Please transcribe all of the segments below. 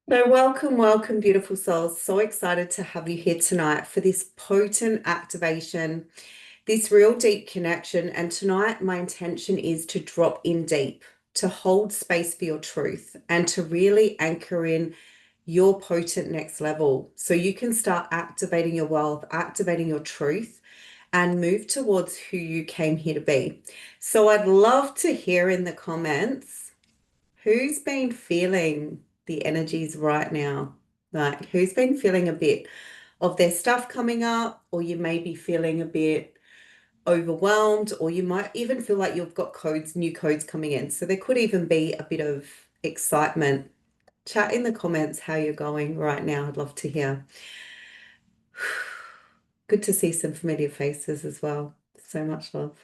So, welcome, beautiful souls. So excited to have you here tonight for this potent activation, this real deep connection. And tonight, my intention is to drop in deep, to hold space for your truth, and to really anchor in your potent next level so you can start activating your wealth, activating your truth, and move towards who you came here to be. So, I'd love to hear in the comments who's been feeling the energies right now? Like, who's been feeling a bit of their stuff coming up, or you may be feeling a bit overwhelmed, or you might even feel like you've got new codes coming in. So there could even be a bit of excitement. Chat in the comments how you're going right now. I'd love to hear. Good to see some familiar faces as well. So much love.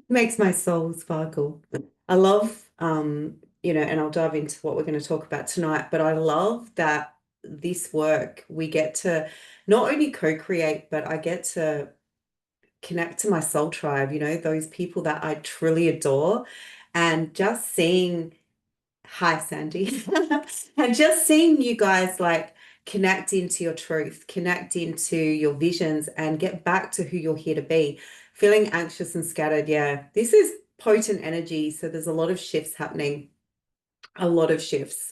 Makes my soul sparkle. I love, and I'll dive into what we're going to talk about tonight, but I love that this work we get to not only co-create, but I get to connect to my soul tribe, those people that I truly adore. And just seeing, hi, Sandy, and just seeing you guys like connect into your truth, connect into your visions, and get back to who you're here to be. Feeling anxious and scattered. Yeah, this is potent energy. So there's a lot of shifts happening, a lot of shifts.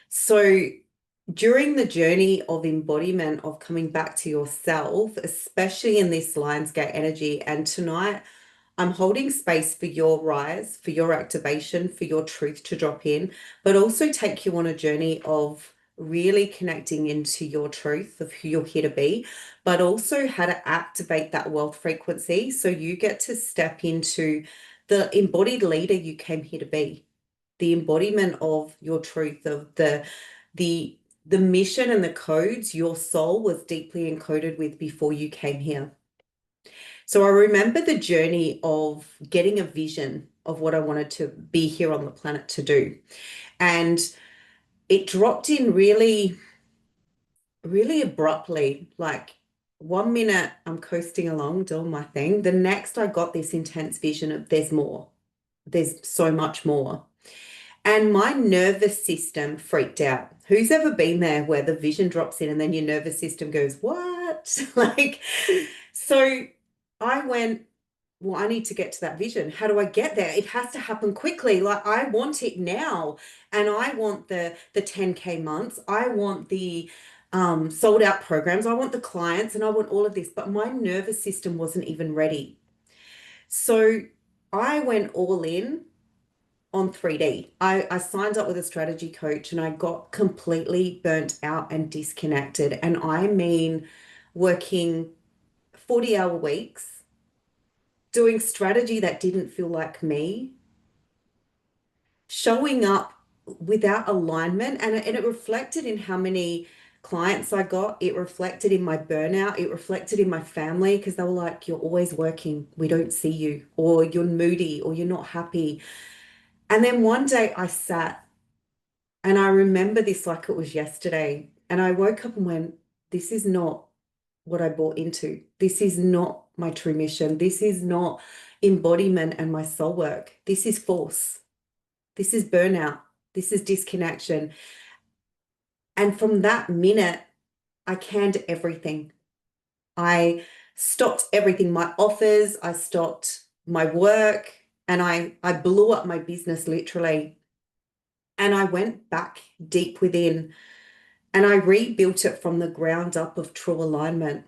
So during the journey of embodiment, of coming back to yourself, especially in this Lionsgate energy, and tonight I'm holding space for your rise, for your activation, for your truth to drop in, but also take you on a journey of really connecting into your truth of who you're here to be, but also how to activate that wealth frequency so you get to step into the embodied leader you came here to be, the embodiment of your truth, of the the mission and the codes your soul was deeply encoded with before you came here. So I remember the journey of getting a vision of what I wanted to be here on the planet to do. And it dropped in really, really abruptly. Like 1 minute I'm coasting along, doing my thing. The next I got this intense vision of there's more. There's so much more. And my nervous system freaked out. Who's ever been there where the vision drops in and then your nervous system goes, what? Like, so I went, well, I need to get to that vision. How do I get there? It has to happen quickly. Like I want it now. And I want the 10K months. I want the sold out programs. I want the clients and I want all of this. But my nervous system wasn't even ready. So I went all in on 3D. I signed up with a strategy coach and I got completely burnt out and disconnected. And I mean working 40-hour weeks, doing strategy that didn't feel like me, showing up without alignment. And it reflected in how many clients I got. It reflected in my burnout. It reflected in my family because they were like, you're always working. We don't see you, or you're moody, or you're not happy. And then one day I sat, and I remember this like it was yesterday. And I woke up and went, this is not what I bought into. This is not my true mission. This is not embodiment and my soul work. This is force. This is burnout. This is disconnection. And from that minute, I canned everything. I stopped everything, my offers, I stopped my work, and I blew up my business literally. And I went back deep within and I rebuilt it from the ground up of true alignment.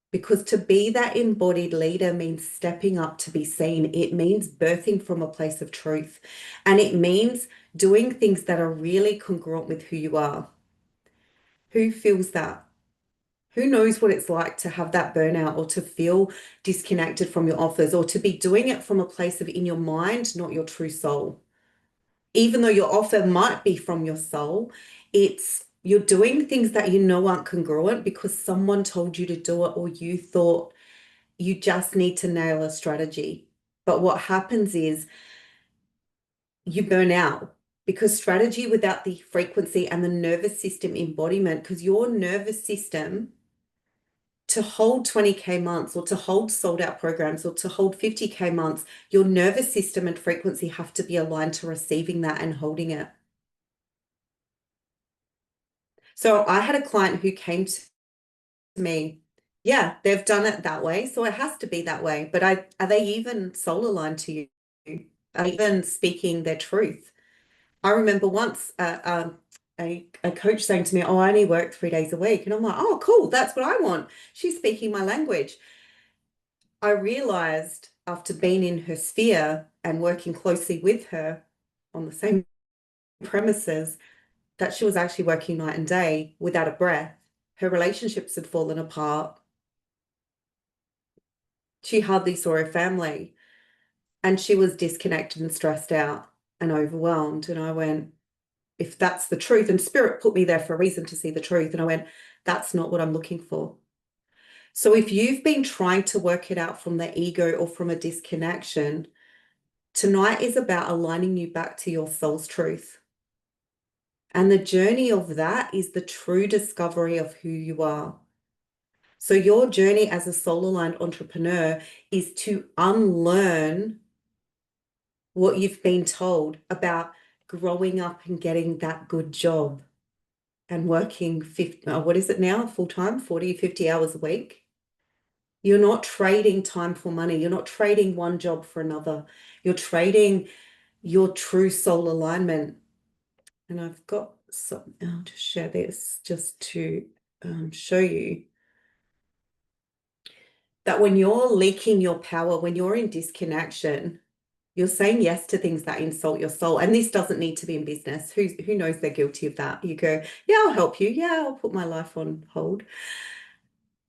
Because to be that embodied leader means stepping up to be seen. It means birthing from a place of truth. And it means doing things that are really congruent with who you are. Who feels that? Who knows what it's like to have that burnout or to feel disconnected from your offers or to be doing it from a place of in your mind, not your true soul? Even though your offer might be from your soul, it's you're doing things that you know aren't congruent because someone told you to do it or you thought you just need to nail a strategy. But what happens is you burn out because strategy without the frequency and the nervous system embodiment, because your nervous system to hold 20K months or to hold sold out programs or to hold 50K months, your nervous system and frequency have to be aligned to receiving that and holding it. So I had a client who came to me, yeah, they've done it that way, so it has to be that way. But are they even soul aligned to you? Are they even speaking their truth? I remember once a coach saying to me, "Oh, I only work 3 days a week," and I'm like, "Oh, cool, that's what I want." She's speaking my language. I realized after being in her sphere and working closely with her on the same premises that she was actually working night and day without a breath. Her relationships had fallen apart. She hardly saw her family, and she was disconnected and stressed out and overwhelmed. And I went, if that's the truth, and spirit put me there for a reason to see the truth. And I went, that's not what I'm looking for. So if you've been trying to work it out from the ego or from a disconnection, tonight is about aligning you back to your soul's truth. And the journey of that is the true discovery of who you are. So your journey as a soul-aligned entrepreneur is to unlearn what you've been told about growing up and getting that good job and working 50, what is it now, full-time, 40, 50 hours a week. You're not trading time for money. You're not trading one job for another. You're trading your true soul alignment. And I've got some, I'll just share this just to show you that when you're leaking your power, when you're in disconnection, you're saying yes to things that insult your soul. And this doesn't need to be in business. Who knows they're guilty of that? You go, yeah, I'll help you. Yeah, I'll put my life on hold.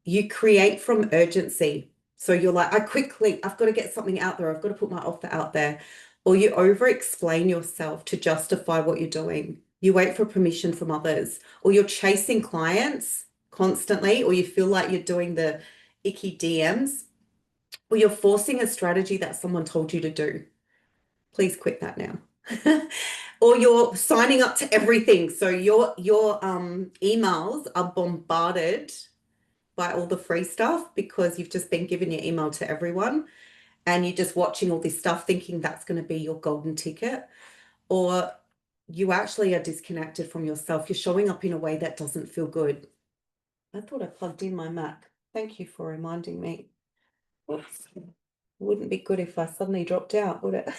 You create from urgency. So you're like, I've got to get something out there. I've got to put my offer out there. Or you over-explain yourself to justify what you're doing. You wait for permission from others, or you're chasing clients constantly, or you feel like you're doing the icky DMs, or you're forcing a strategy that someone told you to do. Please quit that now. Or you're signing up to everything. So your emails are bombarded by all the free stuff because you've just been giving your email to everyone and you're just watching all this stuff thinking that's going to be your golden ticket. Or you actually are disconnected from yourself. You're showing up in a way that doesn't feel good. I thought I plugged in my Mac. Thank you for reminding me. Oops. Wouldn't be good if I suddenly dropped out, would it?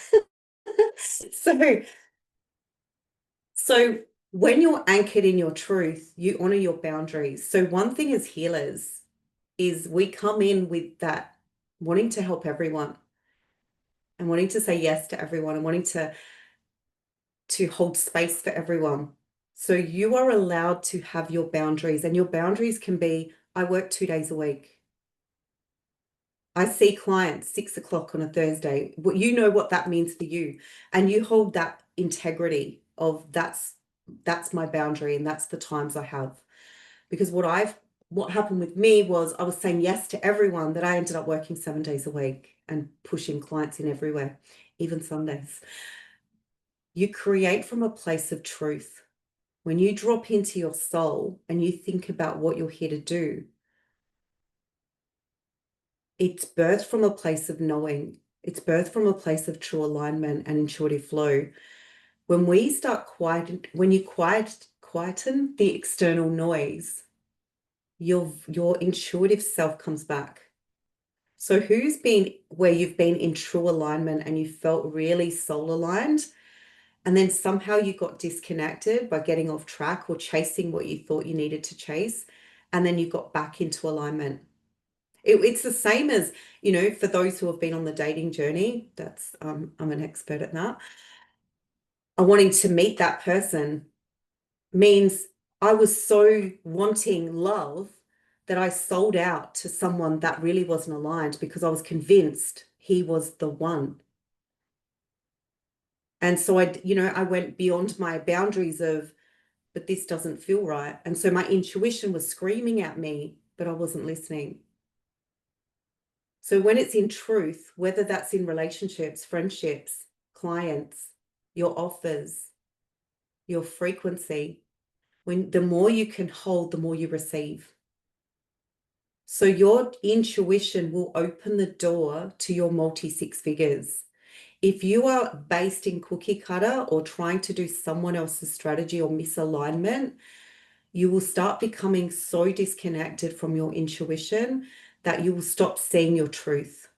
So when you're anchored in your truth, you honor your boundaries. So one thing as healers is we come in with that wanting to help everyone and wanting to say yes to everyone and wanting to hold space for everyone. So you are allowed to have your boundaries, and your boundaries can be, I work 2 days a week. I see clients 6 o'clock on a Thursday. Well, you know what that means for you. And you hold that integrity of that's my boundary and that's the times I have. Because what happened with me was I was saying yes to everyone that I ended up working 7 days a week and pushing clients in everywhere, even Sundays. You create from a place of truth. When you drop into your soul and you think about what you're here to do, it's birthed from a place of knowing. It's birthed from a place of true alignment and intuitive flow. When we start when you quieten the external noise, your intuitive self comes back. So who's been where you've been in true alignment and you felt really soul aligned, and then somehow you got disconnected by getting off track or chasing what you thought you needed to chase, and then you got back into alignment. It's the same as, for those who have been on the dating journey, that's I'm an expert at that. Wanting to meet that person means I was so wanting love that I sold out to someone that really wasn't aligned because I was convinced he was the one. And so I went beyond my boundaries of, but this doesn't feel right. And so my intuition was screaming at me, but I wasn't listening. So when it's in truth, whether that's in relationships, friendships, clients, your offers, your frequency, the more you can hold, the more you receive. So your intuition will open the door to your multi-six figures. If you are based in cookie cutter or trying to do someone else's strategy or misalignment, you will start becoming so disconnected from your intuition that you will stop seeing your truth.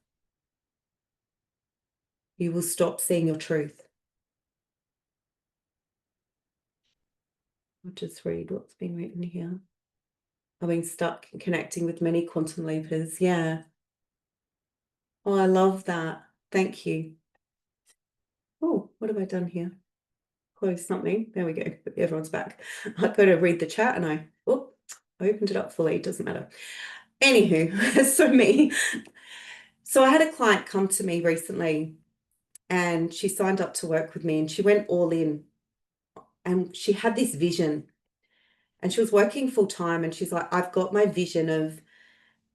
You will stop seeing your truth. I'll just read what's been written here. I've been stuck connecting with many quantum leapers. Yeah. Oh, I love that. Thank you. Oh, what have I done here? Close something. There we go. Everyone's back. I go to read the chat and I opened it up fully. It doesn't matter. Anywho, so me. So I had a client come to me recently and she signed up to work with me and she went all in and she had this vision and she was working full time and she's like, I've got my vision of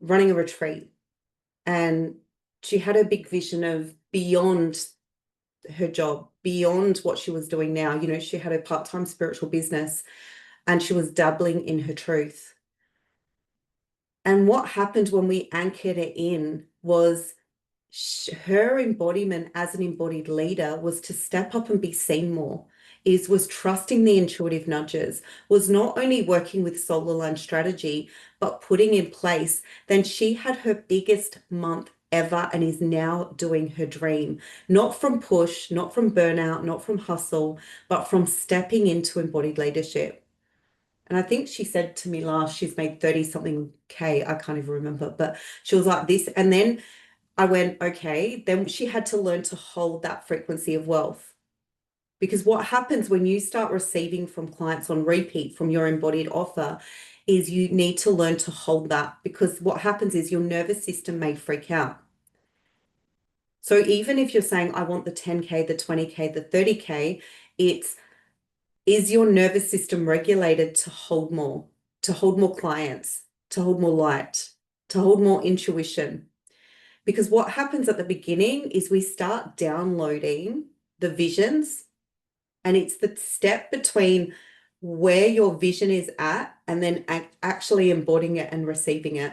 running a retreat. And she had a big vision of beyond her job, beyond what she was doing now. You know, she had a part-time spiritual business and she was dabbling in her truth. And what happened when we anchored it in was her embodiment as an embodied leader was to step up and be seen more, was trusting the intuitive nudges, was not only working with soul aligned strategy, but putting in place. Then she had her biggest month ever and is now doing her dream, not from push, not from burnout, not from hustle, but from stepping into embodied leadership. And I think she said to me last, she's made 30 something K. I can't even remember, but she was like this. And then I went, okay, then she had to learn to hold that frequency of wealth. Because what happens when you start receiving from clients on repeat from your embodied offer is you need to learn to hold that, because what happens is your nervous system may freak out. So even if you're saying, I want the 10K, the 20K, the 30K, is your nervous system regulated to hold more clients, to hold more light, to hold more intuition? Because what happens at the beginning is we start downloading the visions, and it's the step between where your vision is at and then actually embodying it and receiving it.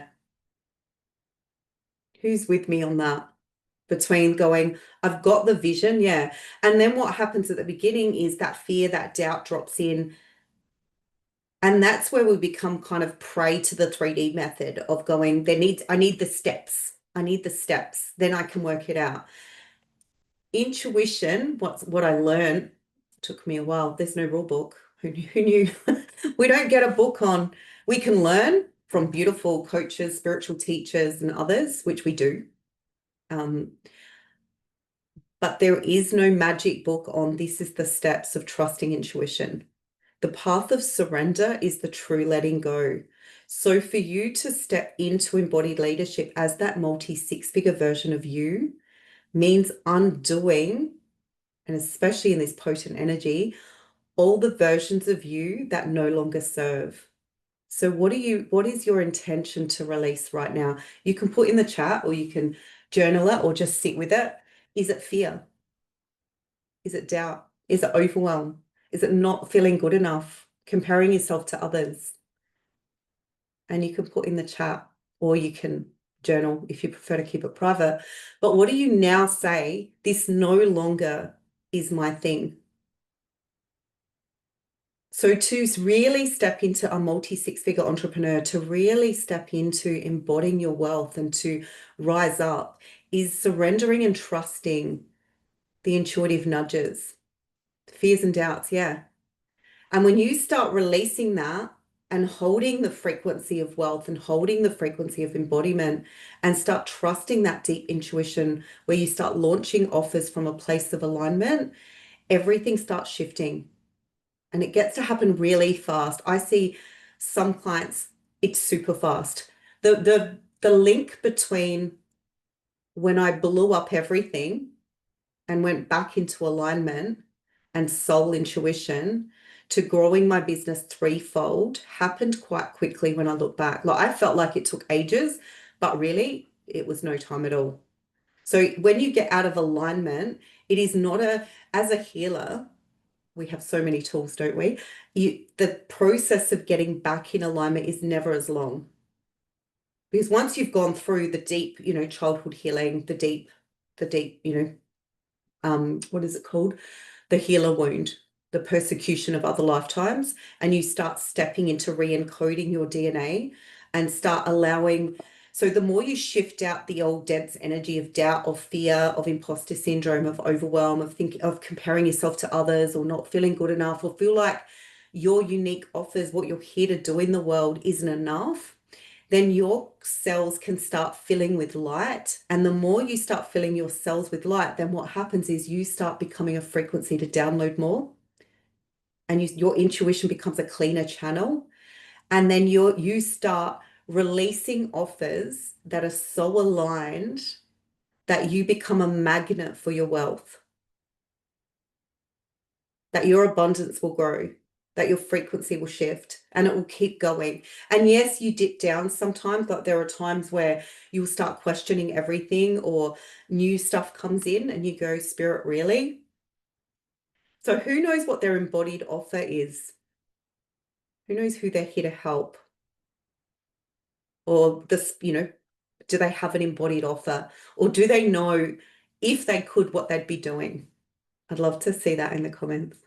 Who's with me on that? Between going, I've got the vision, yeah. And then what happens at the beginning is that fear, that doubt drops in. And that's where we become kind of prey to the 3D method of going, I need the steps. I need the steps. Then I can work it out. Intuition, what I learned, took me a while. There's no rule book. Who knew? We don't get a book on. We can learn from beautiful coaches, spiritual teachers, and others, which we do. But there is no magic book on this is the steps of trusting intuition. The path of surrender is the true letting go. So for you to step into embodied leadership as that multi-six-figure version of you means undoing, and especially in this potent energy, all the versions of you that no longer serve. So what is your intention to release right now? You can put in the chat or you can journal it or just sit with it. Is it fear? Is it doubt? Is it overwhelm? Is it not feeling good enough? Comparing yourself to others? And you can put in the chat or you can journal if you prefer to keep it private. But what do you now say? This no longer is my thing. So to really step into a multi-six-figure entrepreneur, to really step into embodying your wealth and to rise up is surrendering and trusting the intuitive nudges, fears and doubts. Yeah. And when you start releasing that and holding the frequency of wealth and holding the frequency of embodiment and start trusting that deep intuition where you start launching offers from a place of alignment, everything starts shifting. And it gets to happen really fast. I see some clients, it's super fast. The link between when I blew up everything and went back into alignment and soul intuition to growing my business threefold happened quite quickly when I look back. Like I felt like it took ages, but really it was no time at all. So when you get out of alignment, it is not as a healer, we have so many tools, don't we? The process of getting back in alignment is never as long. Because once you've gone through the deep, childhood healing, the deep, what is it called? The healer wound. the persecution of other lifetimes, and you start stepping into re-encoding your DNA and start allowing. So the more you shift out the old dense energy of doubt, of fear, of imposter syndrome, of overwhelm, of thinking, of comparing yourself to others or not feeling good enough, or feel like your unique offers, what you're here to do in the world isn't enough, then your cells can start filling with light. And the more you start filling your cells with light, then what happens is you start becoming a frequency to download more. And your intuition becomes a cleaner channel. And then you start releasing offers that are so aligned that you become a magnet for your wealth, that your abundance will grow, that your frequency will shift, and it will keep going. And yes, you dip down sometimes, but there are times where you'll start questioning everything or new stuff comes in and you go, Spirit, really? So who knows what their embodied offer is? Who knows who they're here to help? Or this, do they have an embodied offer? Or do they know if they could what they'd be doing? I'd love to see that in the comments.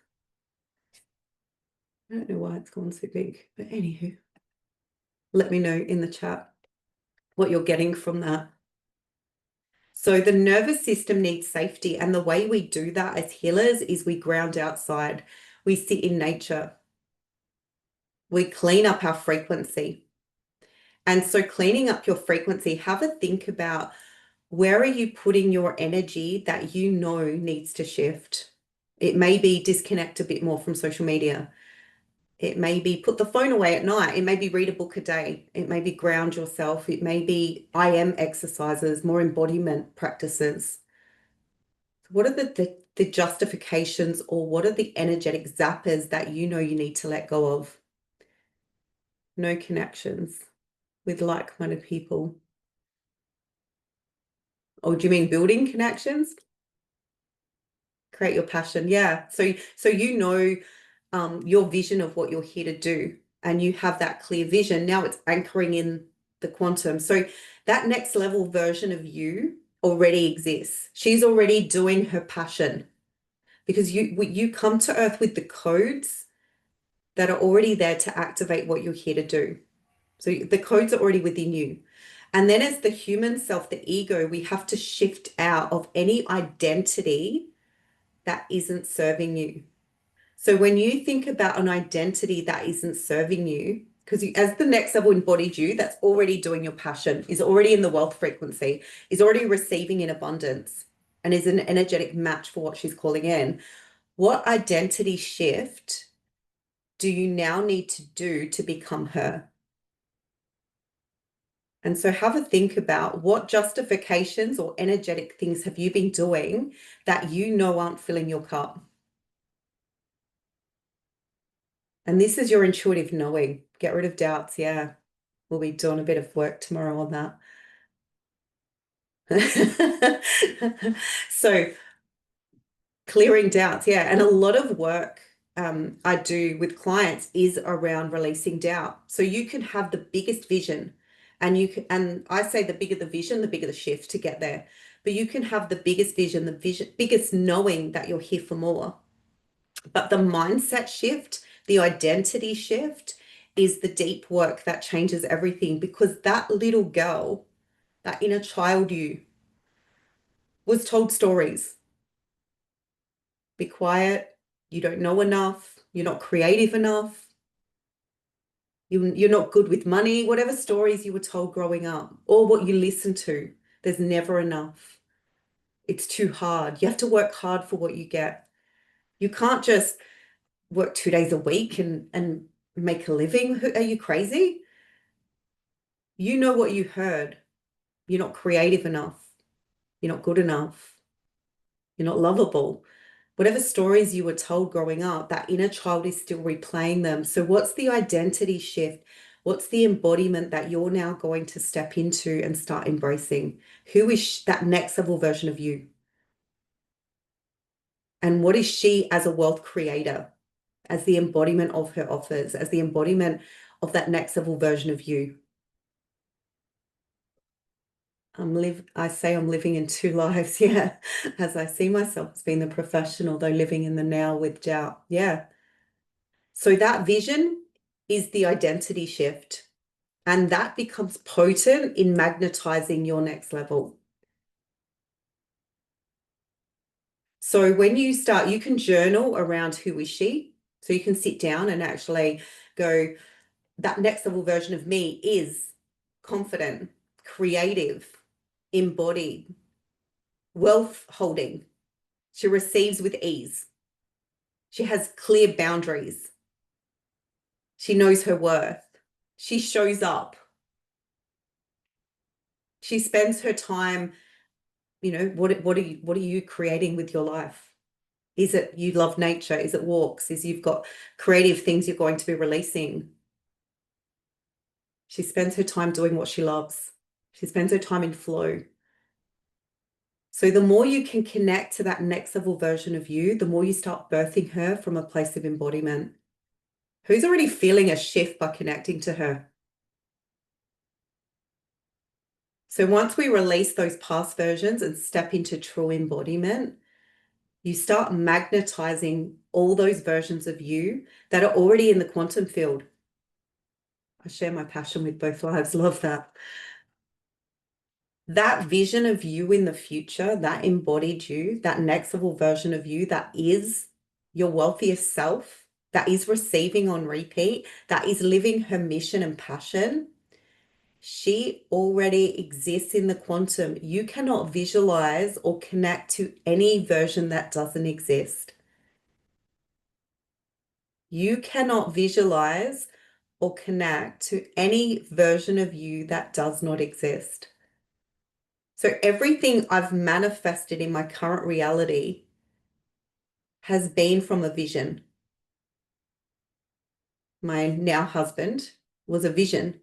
I don't know why it's gone so big, but anywho, let me know in the chat what you're getting from that. So the nervous system needs safety, and the way we do that as healers is we ground outside. We sit in nature. We clean up our frequency. And so cleaning up your frequency, have a think about where are you putting your energy that you know needs to shift. It may be disconnect a bit more from social media. It may be put the phone away at night. It may be read a book a day. It may be ground yourself. It may be I am exercises, more embodiment practices. What are the justifications, or what are the energetic zappers that you know you need to let go of? No connections with like-minded people. Oh, do you mean building connections? Create your passion. Yeah. So you know your vision of what you're here to do, and you have that clear vision. Now it's anchoring in the quantum. So that next level version of you already exists. She's already doing her passion, because you come to earth with the codes that are already there to activate what you're here to do. So the codes are already within you. And then as the human self, the ego, we have to shift out of any identity that isn't serving you. So when you think about an identity that isn't serving you, because as the next level embodied you, that's already doing your passion, is already in the wealth frequency, is already receiving in abundance, and is an energetic match for what she's calling in. What identity shift do you now need to do to become her? And so have a think about what justifications or energetic things have you been doing that you know aren't filling your cup. And this is your intuitive knowing. Get rid of doubts. Yeah. We'll be doing a bit of work tomorrow on that. So clearing doubts. Yeah. And a lot of work I do with clients is around releasing doubt. So you can have the biggest vision, and I say the bigger the vision, the bigger the shift to get there. But you can have the biggest vision, biggest knowing that you're here for more. But the mindset shift, the identity shift is the deep work that changes everything, because that little girl, that inner child you, was told stories. Be quiet. You don't know enough. You're not creative enough. You're not good with money. Whatever stories you were told growing up, or what you listened to, there's never enough. It's too hard. You have to work hard for what you get. You can't just work 2 days a week and make a living. Are you crazy? You know what you heard. You're not creative enough. You're not good enough. You're not lovable. Whatever stories you were told growing up, that inner child is still replaying them. So what's the identity shift? What's the embodiment that you're now going to step into and start embracing? Who is that next level version of you? And what is she as a wealth creator, as the embodiment of her offers, as the embodiment of that next level version of you? I say I'm living in two lives, yeah, as I see myself as being the professional, though living in the now with doubt. Yeah. So that vision is the identity shift, and that becomes potent in magnetizing your next level. So when you start, you can journal around who is she. So you can sit down and actually go, that next level version of me is confident, creative, embodied, wealth holding. She receives with ease. She has clear boundaries. She knows her worth. She shows up. She spends her time, what are you creating with your life? Is it you love nature? Is it walks? Is you've got creative things you're going to be releasing? She spends her time doing what she loves. She spends her time in flow. So the more you can connect to that next level version of you, the more you start birthing her from a place of embodiment. Who's already feeling a shift by connecting to her? So once we release those past versions and step into true embodiment, you start magnetizing all those versions of you that are already in the quantum field. I share my passion with both lives. Love that. That vision of you in the future, that embodied you, that next level version of you that is your wealthiest self, that is receiving on repeat, that is living her mission and passion, she already exists in the quantum. You cannot visualize or connect to any version that doesn't exist. You cannot visualize or connect to any version of you that does not exist. So everything I've manifested in my current reality has been from a vision. My now husband was a vision,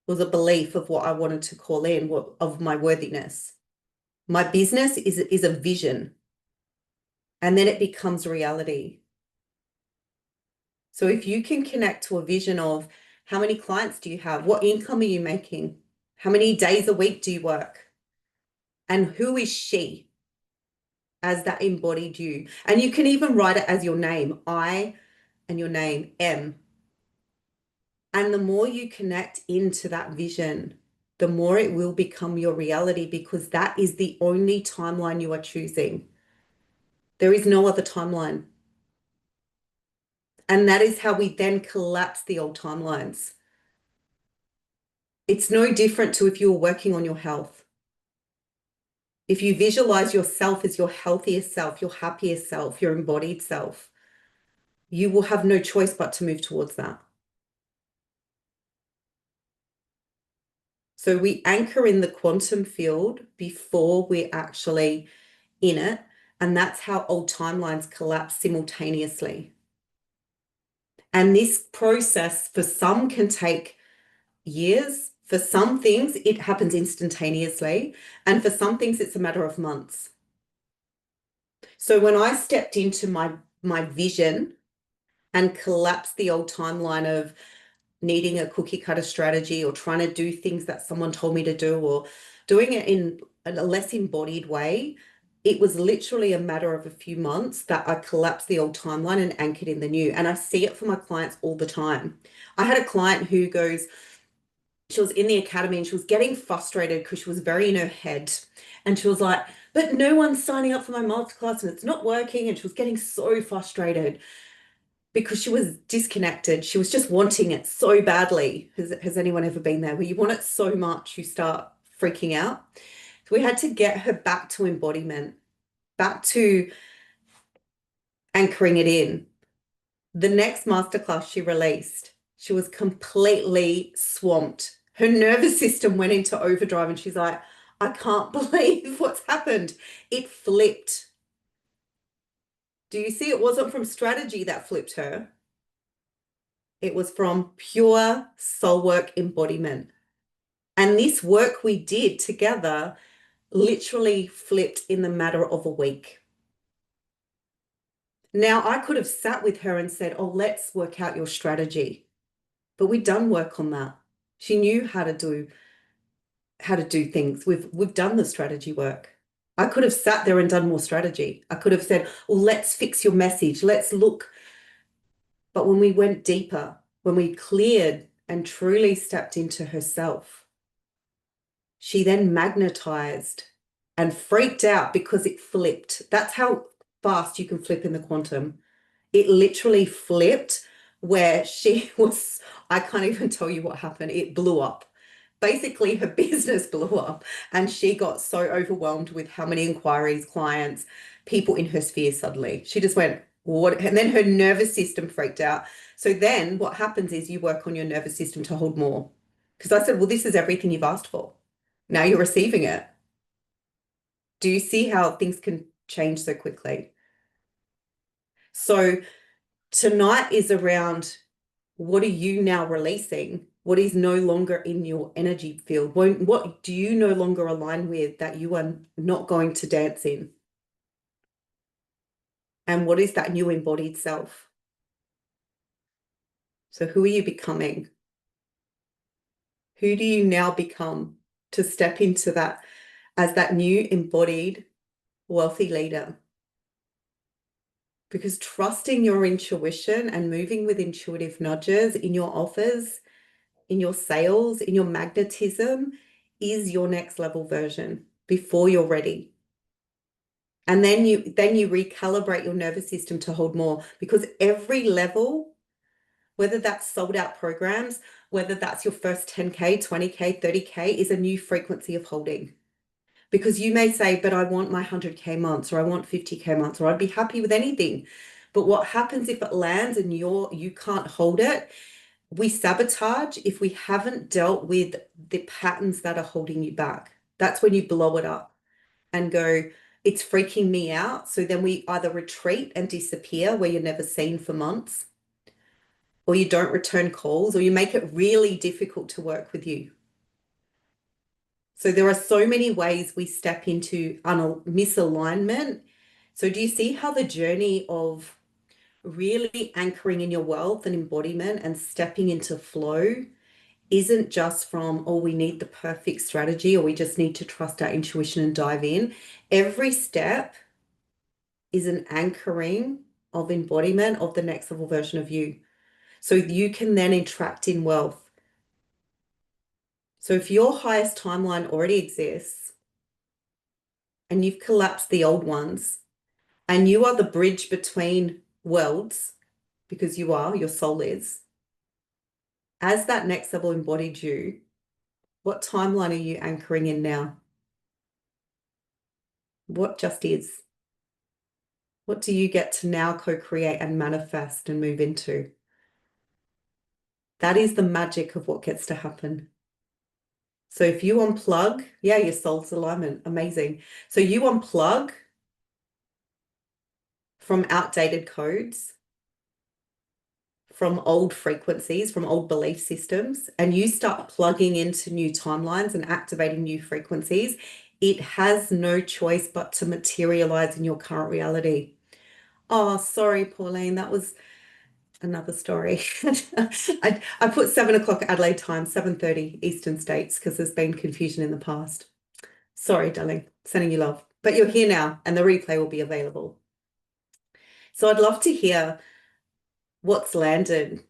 was a belief of what I wanted to call in, of my worthiness. My business is a vision, and then it becomes reality. So if you can connect to a vision of how many clients do you have? What income are you making? How many days a week do you work? And who is she as that embodied you? And you can even write it as your name, I, and your name, M. And the more you connect into that vision, the more it will become your reality, because that is the only timeline you are choosing. There is no other timeline. And that is how we then collapse the old timelines. It's no different to if you were working on your health. If you visualize yourself as your healthiest self, your happiest self, your embodied self, you will have no choice but to move towards that. So we anchor in the quantum field before we're actually in it. And that's how old timelines collapse simultaneously. And this process for some can take years. For some things, it happens instantaneously. And for some things, it's a matter of months. So when I stepped into my vision and collapsed the old timeline of needing a cookie cutter strategy or trying to do things that someone told me to do or doing it in a less embodied way, it was literally a matter of a few months that I collapsed the old timeline and anchored in the new. And I see it for my clients all the time. I had a client who goes, she was in the academy and she was getting frustrated because she was very in her head. And she was like, but no one's signing up for my masterclass and it's not working. And she was getting so frustrated because she was disconnected. She was just wanting it so badly. Has anyone ever been there where you want it so much you start freaking out? So we had to get her back to embodiment, back to anchoring it in. The next masterclass she released, she was completely swamped. Her nervous system went into overdrive and she's like, I can't believe what's happened. It flipped. Do you see? It wasn't from strategy that flipped her. It was from pure soul work embodiment. And this work we did together literally flipped in the matter of a week. Now, I could have sat with her and said, oh, let's work out your strategy. But we'd done work on that. She knew how to do how to do things. We've done the strategy work. I could have sat there and done more strategy. I could have said, well, let's fix your message. Let's look. But when we went deeper, when we cleared and truly stepped into herself, she then magnetized and freaked out because it flipped. That's how fast you can flip in the quantum. It literally flipped where she was, I can't even tell you what happened. It blew up. Basically, her business blew up and she got so overwhelmed with how many inquiries, clients, people in her sphere suddenly. She just went, what? And then her nervous system freaked out. So then what happens is you work on your nervous system to hold more. Because I said, well, this is everything you've asked for. Now you're receiving it. Do you see how things can change so quickly? So tonight is around what are you now releasing? What is no longer in your energy field? What do you no longer align with that you are not going to dance in? And what is that new embodied self? So who are you becoming? Who do you now become to step into that as that new embodied wealthy leader? Because trusting your intuition and moving with intuitive nudges in your offers, in your sales, in your magnetism is your next level version before you're ready. And then you recalibrate your nervous system to hold more, because every level, whether that's sold out programs, whether that's your first 10K, 20K, 30K, is a new frequency of holding. Because you may say, but I want my 100K months, or I want 50K months, or I'd be happy with anything. But what happens if it lands and you can't hold it? We sabotage if we haven't dealt with the patterns that are holding you back. That's when you blow it up and go, it's freaking me out. So then we either retreat and disappear where you're never seen for months, or you don't return calls, or you make it really difficult to work with you. So there are so many ways we step into misalignment. So do you see how the journey of really anchoring in your wealth and embodiment and stepping into flow isn't just from, oh, we need the perfect strategy, or we just need to trust our intuition and dive in. Every step is an anchoring of embodiment of the next level version of you. So you can then attract in wealth. So if your highest timeline already exists and you've collapsed the old ones, and you are the bridge between worlds, because you are, your soul is, as that next level embodied you, what timeline are you anchoring in now? What just is? What do you get to now co-create and manifest and move into? That is the magic of what gets to happen. So if you unplug, yeah, your soul's alignment, amazing. So you unplug from outdated codes, from old frequencies, from old belief systems, and you start plugging into new timelines and activating new frequencies, it has no choice but to materialize in your current reality. Oh, sorry, Pauline, that was another story. I put 7 o'clock Adelaide time, 7:30 Eastern States, because there's been confusion in the past. Sorry, darling, sending you love. But you're here now and the replay will be available. So I'd love to hear what's landed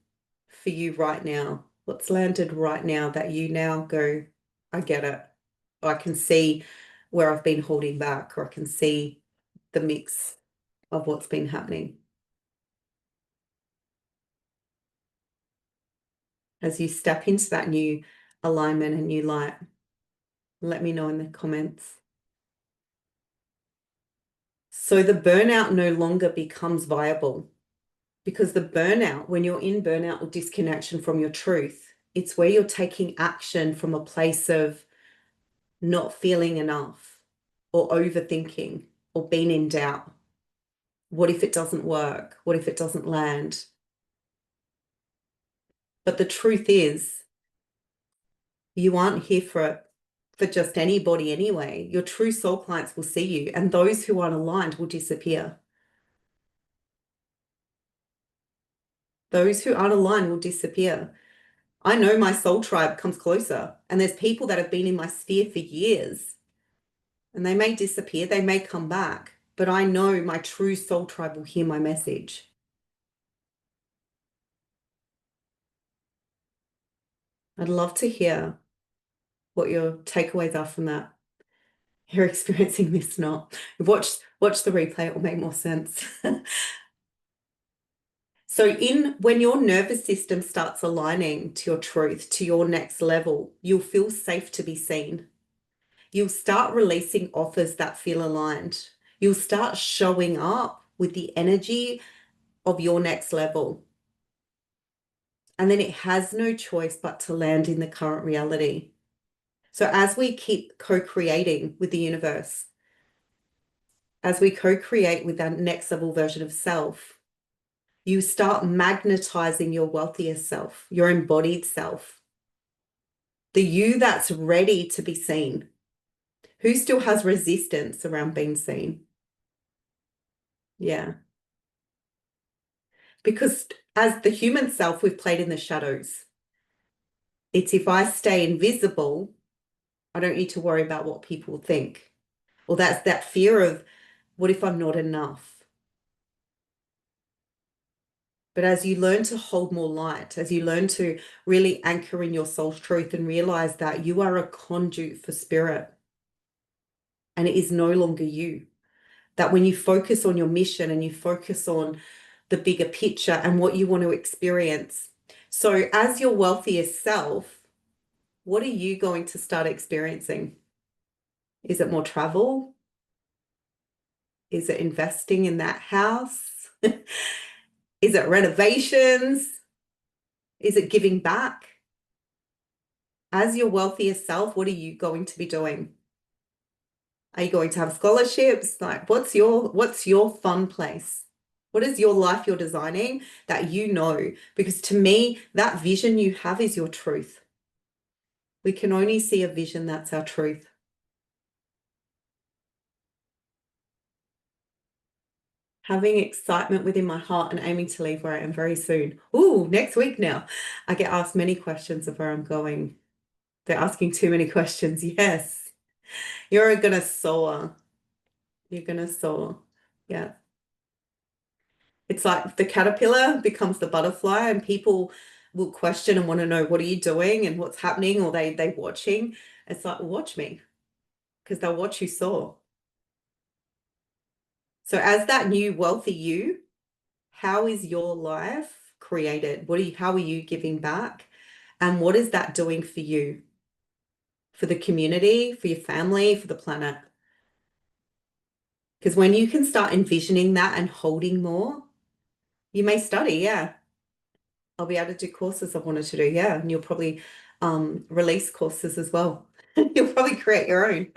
for you right now. What's landed right now that you now go, I get it. I can see where I've been holding back, or I can see the mix of what's been happening. As you step into that new alignment and new light, let me know in the comments. So the burnout no longer becomes viable, because the burnout, when you're in burnout or disconnection from your truth, it's where you're taking action from a place of not feeling enough, or overthinking, or being in doubt. What if it doesn't work? What if it doesn't land? But the truth is, you aren't here for just anybody anyway. Your true soul clients will see you, and those who aren't aligned will disappear. Those who aren't aligned will disappear. I know my soul tribe comes closer, and there's people that have been in my sphere for years, and they may disappear, they may come back, but I know my true soul tribe will hear my message. I'd love to hear what your takeaways are from that. You're experiencing this not. Watch the replay, it will make more sense. So when your nervous system starts aligning to your truth, to your next level, you'll feel safe to be seen. You'll start releasing offers that feel aligned. You'll start showing up with the energy of your next level. And then it has no choice but to land in the current reality. So as we keep co-creating with the universe, as we co-create with that next level version of self, you start magnetizing your wealthiest self, your embodied self, the you that's ready to be seen. Who still has resistance around being seen? Yeah. Because as the human self, we've played in the shadows. It's if I stay invisible, I don't need to worry about what people think. Or that's that fear of, what if I'm not enough? But as you learn to hold more light, as you learn to really anchor in your soul's truth and realize that you are a conduit for spirit and it is no longer you, that when you focus on your mission and you focus on the bigger picture and what you want to experience. So as your wealthiest self, what are you going to start experiencing? Is it more travel? Is it investing in that house? Is it renovations? Is it giving back? As your wealthiest self, what are you going to be doing? Are you going to have scholarships? Like, what's your fun place? What is your life you're designing that you know? Because to me, that vision you have is your truth. We can only see a vision that's our truth. Having excitement within my heart and aiming to leave where I am very soon. Ooh, next week now. I get asked many questions of where I'm going. They're asking too many questions. Yes, you're gonna soar. You're gonna soar. Yeah. It's like the caterpillar becomes the butterfly, and people will question and want to know, what are you doing and what's happening? Or they watching. It's like, watch me, because they'll watch you soar. So as that new wealthy you, how is your life created? How are you giving back? And what is that doing for you, for the community, for your family, for the planet? Because when you can start envisioning that and holding more, you may study, yeah. I'll be able to do courses I've wanted to do, yeah. And you'll probably release courses as well. You'll probably create your own.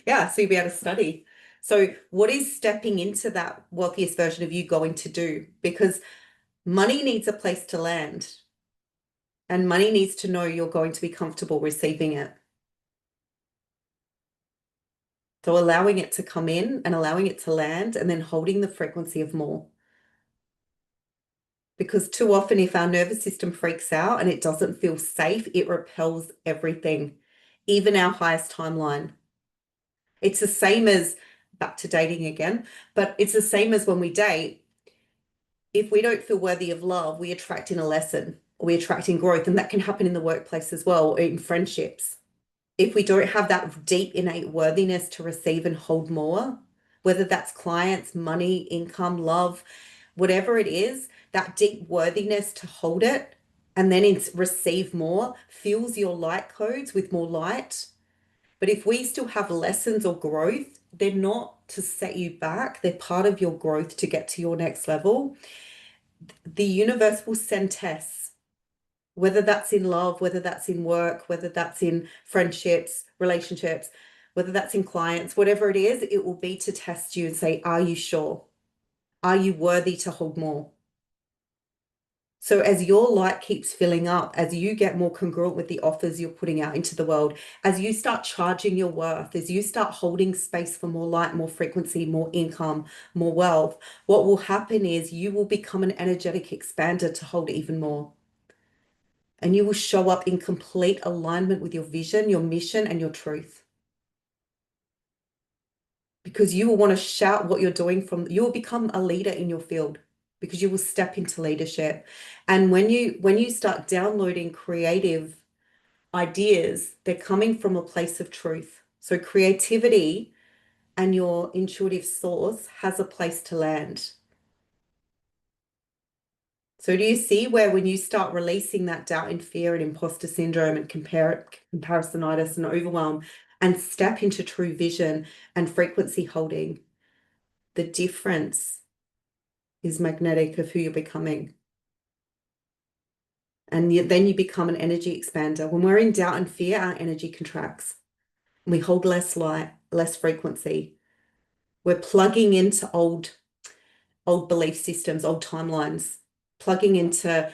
Yeah, so you'll be able to study. So what is stepping into that wealthiest version of you going to do? Because money needs a place to land. And money needs to know you're going to be comfortable receiving it. So allowing it to come in and allowing it to land and then holding the frequency of more. Because too often, if our nervous system freaks out and it doesn't feel safe, it repels everything, even our highest timeline. It's the same as, back to dating again, but it's the same as when we date. If we don't feel worthy of love, we attract in a lesson, or we attract in growth. And that can happen in the workplace as well, or in friendships. If we don't have that deep innate worthiness to receive and hold more, whether that's clients, money, income, love, whatever it is, that deep worthiness to hold it and then receive more fuels your light codes with more light. But if we still have lessons or growth, they're not to set you back. They're part of your growth to get to your next level. The universe will send tests, whether that's in love, whether that's in work, whether that's in friendships, relationships, whether that's in clients, whatever it is, it will be to test you and say, are you sure? Are you worthy to hold more? So as your light keeps filling up, as you get more congruent with the offers you're putting out into the world, as you start charging your worth, as you start holding space for more light, more frequency, more income, more wealth, what will happen is you will become an energetic expander to hold even more. and you will show up in complete alignment with your vision, your mission, and your truth. Because you will want to shout what you're doing you will become a leader in your field because you will step into leadership. And when you start downloading creative ideas, they're coming from a place of truth. So creativity and your intuitive source has a place to land. So do you see where when you start releasing that doubt and fear and imposter syndrome and comparisonitis and overwhelm and step into true vision and frequency holding, the difference is magnetic of who you're becoming. And then you become an energy expander. When we're in doubt and fear, our energy contracts. We hold less light, less frequency. We're plugging into old belief systems, old timelines, plugging into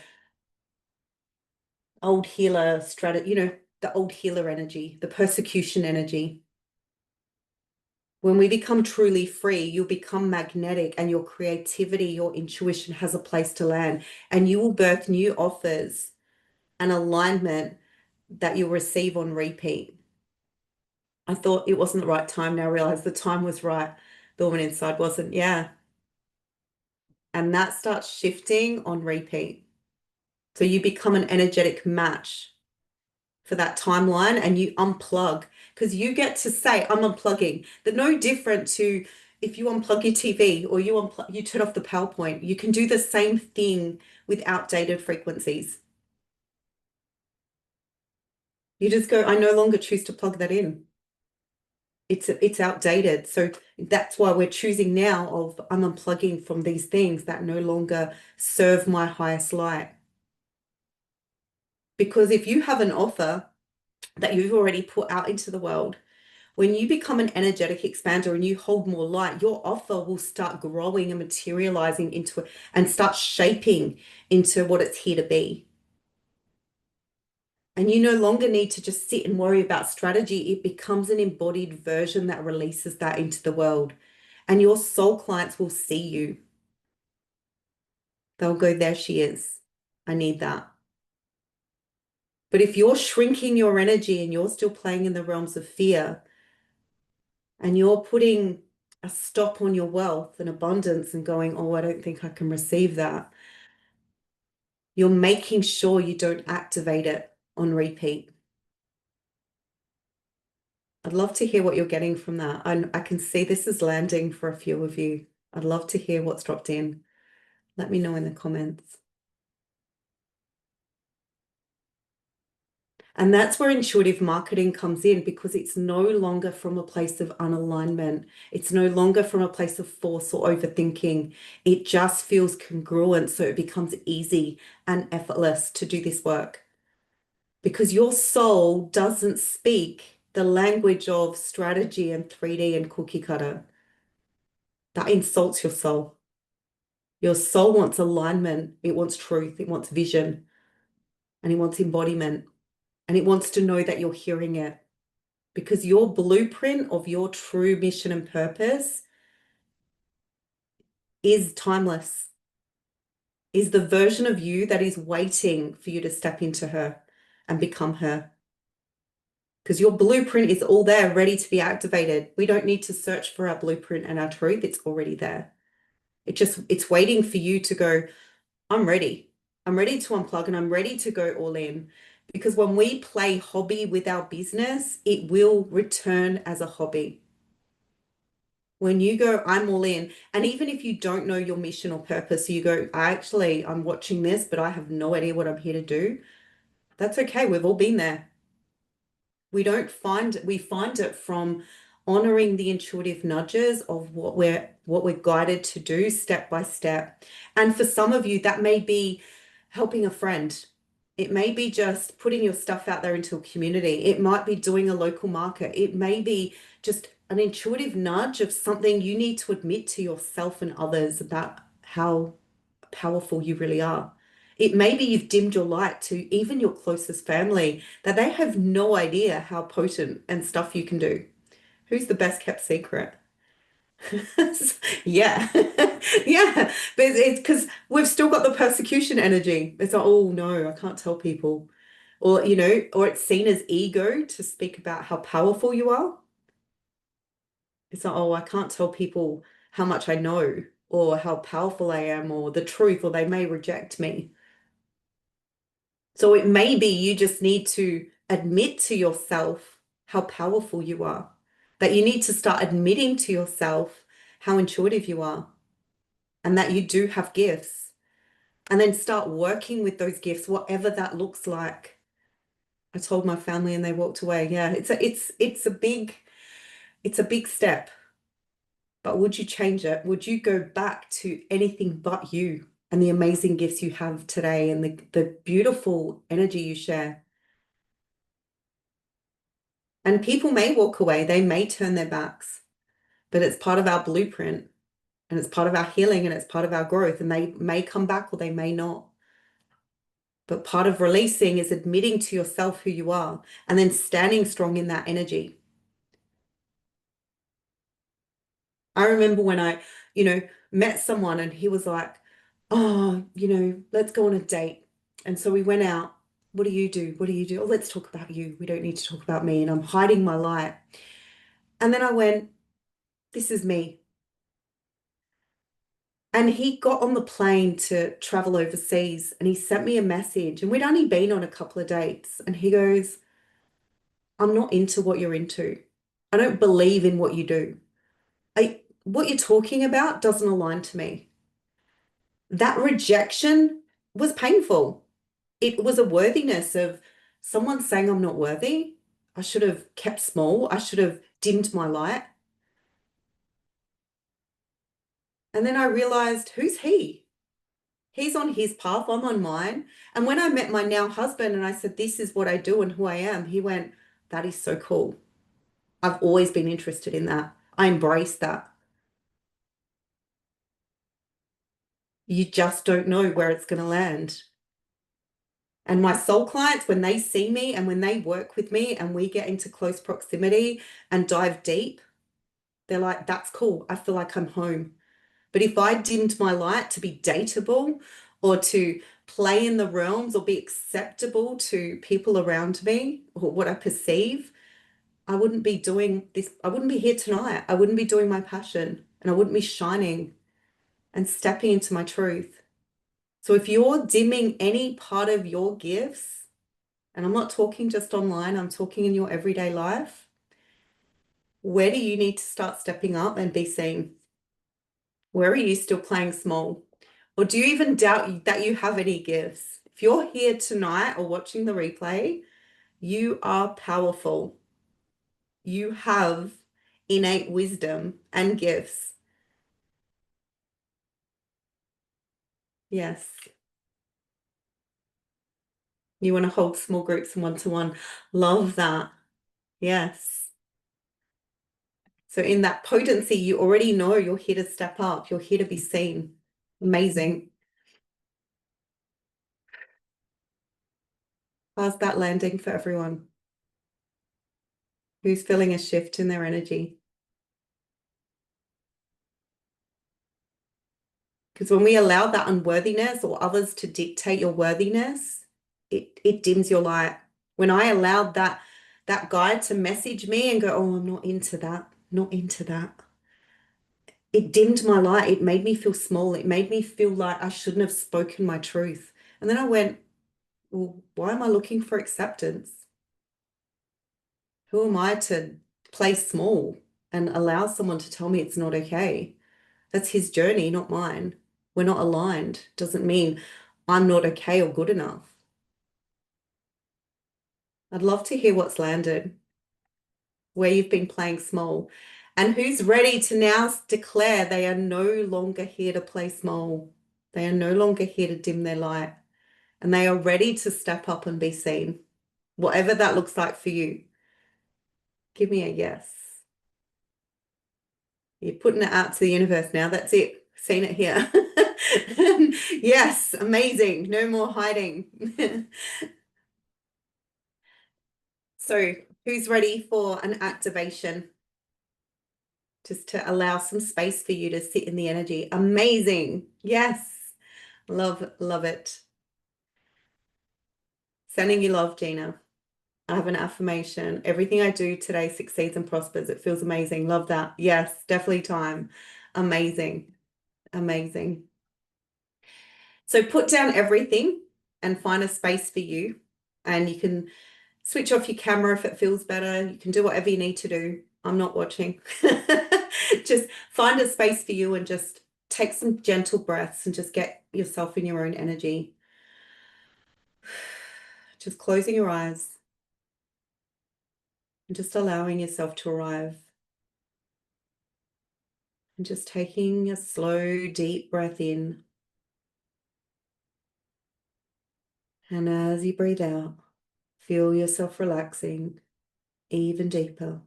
old healer strategy, the old healer energy, the persecution energy. When we become truly free, you'll become magnetic and your creativity, your intuition has a place to land, and you will birth new offers and alignment that you'll receive on repeat. I thought it wasn't the right time. Now I realize the time was right. The woman inside wasn't. Yeah. And that starts shifting on repeat. So you become an energetic match for that timeline and you unplug because you get to say, I'm unplugging. They're no different to if you unplug your TV or you turn off the PowerPoint. You can do the same thing with outdated frequencies. You just go, I no longer choose to plug that in. It's outdated. So that's why we're choosing now of I'm unplugging from these things that no longer serve my highest light. Because if you have an offer that you've already put out into the world, when you become an energetic expander and you hold more light, your offer will start growing and materializing into it and start shaping into what it's here to be. And you no longer need to just sit and worry about strategy. It becomes an embodied version that releases that into the world. And your soul clients will see you. They'll go, there she is. I need that. But if you're shrinking your energy and you're still playing in the realms of fear and you're putting a stop on your wealth and abundance and going, oh, I don't think I can receive that, you're making sure you don't activate it on repeat. I'd love to hear what you're getting from that. I can see this is landing for a few of you. I'd love to hear what's dropped in. Let me know in the comments. And that's where intuitive marketing comes in because it's no longer from a place of unalignment. It's no longer from a place of force or overthinking. It just feels congruent. So it becomes easy and effortless to do this work because your soul doesn't speak the language of strategy and 3D and cookie cutter. That insults your soul. Your soul wants alignment. It wants truth. It wants vision. And it wants embodiment. And it wants to know that you're hearing it. Because your blueprint of your true mission and purpose is timeless, is the version of you that is waiting for you to step into her and become her. Because your blueprint is all there, ready to be activated. We don't need to search for our blueprint and our truth. It's already there. It's waiting for you to go, I'm ready. I'm ready to unplug and I'm ready to go all in. Because when we play hobby with our business, it will return as a hobby. When you go, I'm all in. And even if you don't know your mission or purpose, you go, I'm watching this, but I have no idea what I'm here to do. That's okay. We've all been there. We find it from honoring the intuitive nudges of what we're guided to do step by step. And for some of you, that may be helping a friend. It may be just putting your stuff out there into a community. It might be doing a local market. It may be just an intuitive nudge of something you need to admit to yourself and others about how powerful you really are. It may be you've dimmed your light to even your closest family, that they have no idea how potent and stuff you can do. Who's the best kept secret? Yeah. Yeah. But it's because we've still got the persecution energy. It's like, oh no, I can't tell people. Or, or it's seen as ego to speak about how powerful you are. It's like, oh, I can't tell people how much I know or how powerful I am or the truth, or they may reject me. So it may be you just need to admit to yourself how powerful you are. That you need to start admitting to yourself how intuitive you are and that you do have gifts. And then start working with those gifts, whatever that looks like. I told my family and they walked away. Yeah, it's a big step. But would you change it? Would you go back to anything but you and the amazing gifts you have today and the beautiful energy you share? And people may walk away, they may turn their backs, but it's part of our blueprint and it's part of our healing and it's part of our growth. And they may come back or they may not. But part of releasing is admitting to yourself who you are and then standing strong in that energy. I remember when I, met someone and he was like, oh, let's go on a date. And so we went out. What do you do? What do you do? Oh, let's talk about you. We don't need to talk about me. And I'm hiding my light. And then I went, this is me. And he got on the plane to travel overseas and he sent me a message. And we'd only been on a couple of dates. And he goes, I'm not into what you're into. I don't believe in what you do. What you're talking about doesn't align to me. That rejection was painful. It was a worthiness of someone saying I'm not worthy. I should have kept small. I should have dimmed my light. And then I realized, who's he? He's on his path, I'm on mine. And when I met my now husband and I said, this is what I do and who I am, he went, that is so cool. I've always been interested in that. I embrace that. You just don't know where it's going to land. And my soul clients, when they see me and when they work with me and we get into close proximity and dive deep, they're like, that's cool. I feel like I'm home. But if I dimmed my light to be dateable or to play in the realms or be acceptable to people around me or what I perceive, I wouldn't be doing this. I wouldn't be here tonight. I wouldn't be doing my passion and I wouldn't be shining and stepping into my truth. So if you're dimming any part of your gifts, and I'm not talking just online, I'm talking in your everyday life, where do you need to start stepping up and be seen? Where are you still playing small? Or do you even doubt that you have any gifts? If you're here tonight or watching the replay, you are powerful. You have innate wisdom and gifts. Yes. You want to hold small groups and one-to-one. Love that. Yes. So in that potency, you already know you're here to step up. You're here to be seen. Amazing. How's that landing for everyone who's feeling a shift in their energy? Because when we allow that unworthiness or others to dictate your worthiness, it dims your light. When I allowed that guy to message me and go, oh, I'm not into that, not into that. It dimmed my light. It made me feel small. It made me feel like I shouldn't have spoken my truth. And then I went, well, why am I looking for acceptance? Who am I to play small and allow someone to tell me it's not okay? That's his journey, not mine. We're not aligned. Doesn't mean I'm not okay or good enough. I'd love to hear what's landed, where you've been playing small, and who's ready to now declare they are no longer here to play small. They are no longer here to dim their light, and they are ready to step up and be seen, whatever that looks like for you. Give me a yes. You're putting it out to the universe now. That's it. Seen it here. Yes, amazing. No more hiding. So, who's ready for an activation? just to allow some space for you to sit in the energy. Amazing. Yes. Love it. Sending you love, Gina. I have an affirmation. Everything I do today succeeds and prospers. It feels amazing. Love that. Yes, definitely time. Amazing. Amazing. So put down everything and find a space for you. And you can switch off your camera if it feels better. You can do whatever you need to do. I'm not watching. Just find a space for you and just take some gentle breaths and just get yourself in your own energy. Just closing your eyes and just allowing yourself to arrive. And just taking a slow, deep breath in. And as you breathe out, feel yourself relaxing even deeper.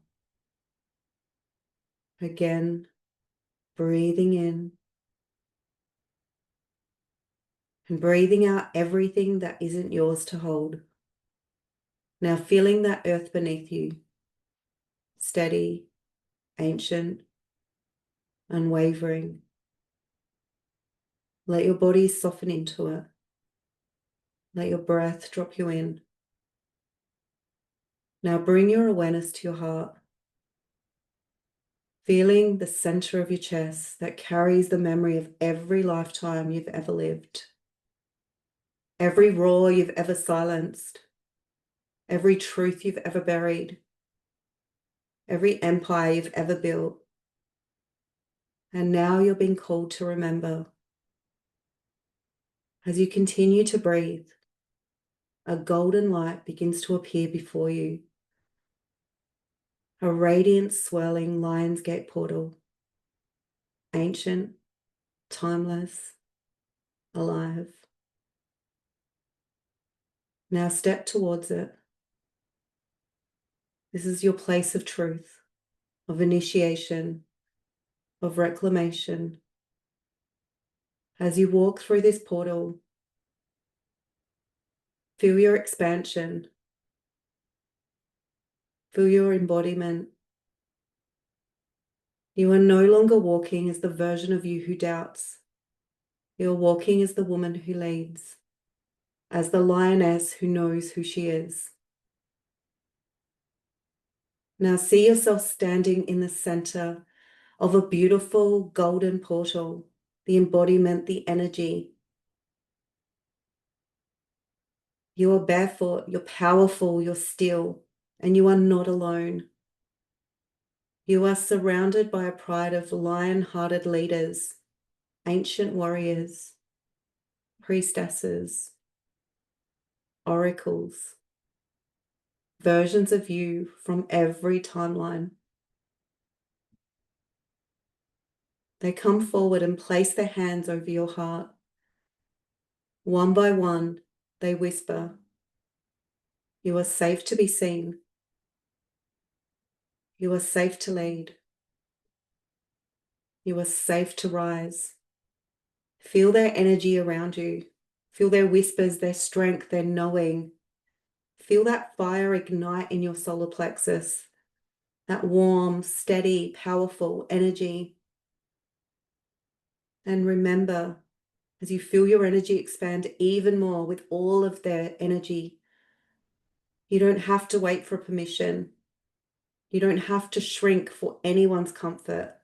Again, breathing in and breathing out everything that isn't yours to hold. Now feeling that earth beneath you, steady, ancient, unwavering. Let your body soften into it. Let your breath drop you in. Now bring your awareness to your heart, feeling the center of your chest that carries the memory of every lifetime you've ever lived, every roar you've ever silenced, every truth you've ever buried, every empire you've ever built. And now you're being called to remember. As you continue to breathe, a golden light begins to appear before you. A radiant, swirling Lion's Gate portal. Ancient, timeless, alive. Now step towards it. This is your place of truth, of initiation, of reclamation. As you walk through this portal, feel your expansion, feel your embodiment. You are no longer walking as the version of you who doubts. You're walking as the woman who leads, as the lioness who knows who she is. Now see yourself standing in the center of a beautiful golden portal, the embodiment, the energy. You are barefoot, you're powerful, you're still, and you are not alone. You are surrounded by a pride of lion-hearted leaders, ancient warriors, priestesses, oracles, versions of you from every timeline. They come forward and place their hands over your heart. One by one, they whisper, "You are safe to be seen. You are safe to lead. You are safe to rise." Feel their energy around you. Feel their whispers, their strength, their knowing. Feel that fire ignite in your solar plexus, that warm, steady, powerful energy. And remember, as you feel your energy expand even more with all of their energy, you don't have to wait for permission. You don't have to shrink for anyone's comfort.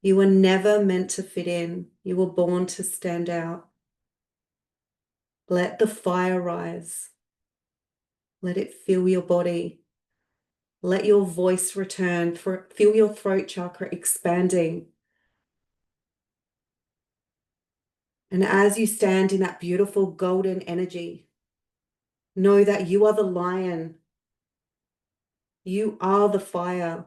You were never meant to fit in. You were born to stand out. Let the fire rise. Let it fill your body. Let your voice return. Feel your throat chakra expanding. And as you stand in that beautiful golden energy, know that you are the lion. You are the fire.